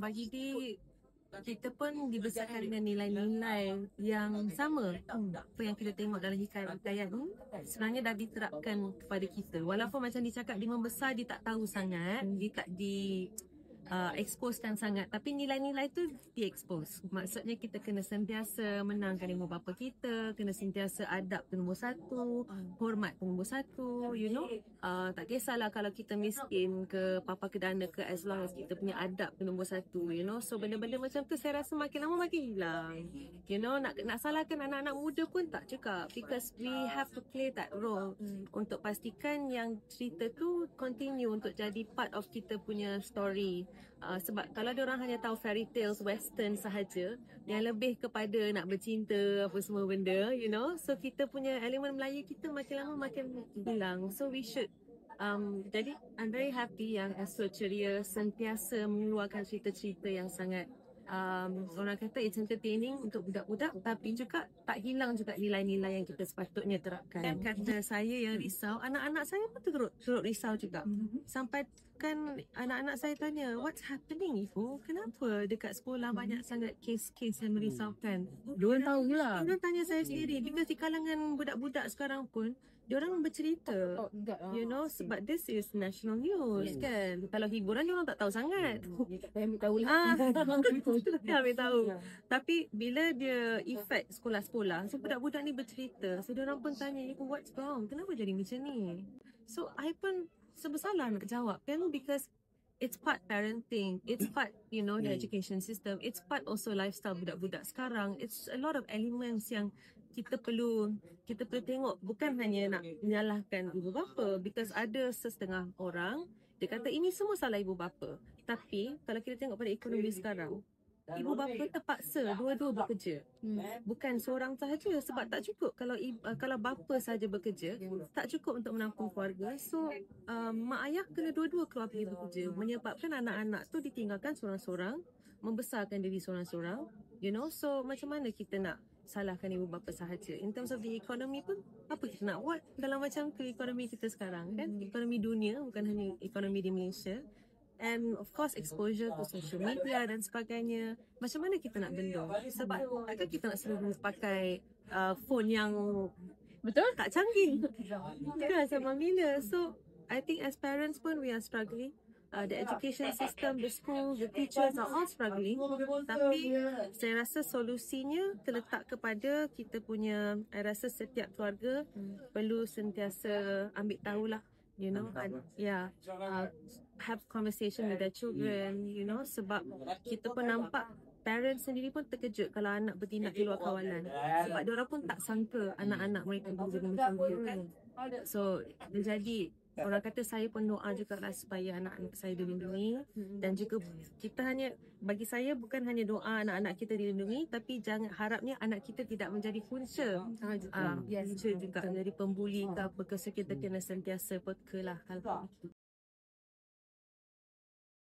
Bagi kita pun dibesarkan dengan nilai-nilai yang sama. Apa yang kita tengok dalam hikayat ni sebenarnya dah diterapkan kepada kita. Walaupun macam dicakap dia membesar, dia tak tahu sangat, dia tak exposekan sangat, tapi nilai-nilai tu di-expose. Maksudnya kita kena sentiasa menangkan ilmu bapa kita, kena sentiasa adab tu nombor satu, hormat tu nombor satu, tak kisahlah kalau kita miskin ke, papa kedana ke, as long as kita punya adab tu nombor satu, so benda-benda macam tu saya rasa makin lama makin hilang. Nak salahkan anak-anak muda pun tak juga, because we have to play that role untuk pastikan yang cerita tu continue untuk jadi part of kita punya story. Sebab kalau diorang hanya tahu fairy tales western sahaja yang lebih kepada nak bercinta apa semua benda, so kita punya elemen Melayu kita makin lama makin hilang. So we should jadi I'm very happy yang Astro Ceria sentiasa mengeluarkan cerita-cerita yang sangat orang kata it's entertaining untuk budak-budak, tapi juga tak hilang juga nilai-nilai yang kita sepatutnya terapkan. Dan kata saya yang risau, anak-anak saya pun turut risau juga. Sampai kan anak-anak saya tanya, what's happening Ibu? Kenapa dekat sekolah banyak sangat kes-kes yang merisaukan? Diorang tahu lah. Diorang tanya saya sendiri, because di kalangan budak-budak sekarang pun diorang bercerita, sebab this is national news kan. Kalau hiburan diorang tak tahu sangat. Ambil tahu lah. Ambil tahu. Tapi bila dia effect sekolah-sekolah, so budak-budak ni bercerita, so diorang pun tanya, what's wrong? Kenapa jadi macam ni? So I pun sebesalah nak jawab kan, because it's part parenting, it's part the education system, it's part also lifestyle budak-budak sekarang. It's a lot of elements yang kita perlu tengok, bukan hanya nak menyalahkan ibu bapa, because ada setengah orang dia kata ini semua salah ibu bapa. Tapi kalau kita tengok pada ekonomi sekarang, ibu bapa terpaksa dua-dua bekerja. Bukan seorang sahaja, sebab tak cukup kalau bapa sahaja bekerja, tak cukup untuk menampung keluarga. So mak ayah kena dua-dua keluar pergi bekerja, menyebabkan anak-anak tu ditinggalkan seorang-seorang, membesarkan diri seorang-seorang. So macam mana kita nak salahkan ibu bapa sahaja? In terms of the economy pun, apa kita nak buat dalam macam ke ekonomi kita sekarang kan? Ekonomi dunia, bukan hanya ekonomi di Malaysia. And of course exposure to social media dan sebagainya. Macam mana kita nak bendung? Sebab takkan kita nak suruh pakai phone yang betul tak canggih. Kan sama bila. So I think as parents pun we are struggling. The education system, the school, the teachers are all struggling. Tapi saya rasa solusinya terletak kepada kita punya, saya rasa setiap keluarga perlu sentiasa ambil tahulah, have conversation with their children, sebab kita pun nampak parents sendiri pun terkejut kalau anak bertindak di luar kawalan, sebab diorang pun tak sangka anak-anak mereka berbuat macam tu kan. So jadi orang kata saya pun doa juga lah supaya anak-anak saya dilindungi. Dan juga bagi saya bukan hanya doa anak-anak kita dilindungi, tapi jangan harapnya anak kita tidak menjadi punca juga menjadi pembuli ke apa ke, so kita kena sentiasa peka lah hal-hal itu.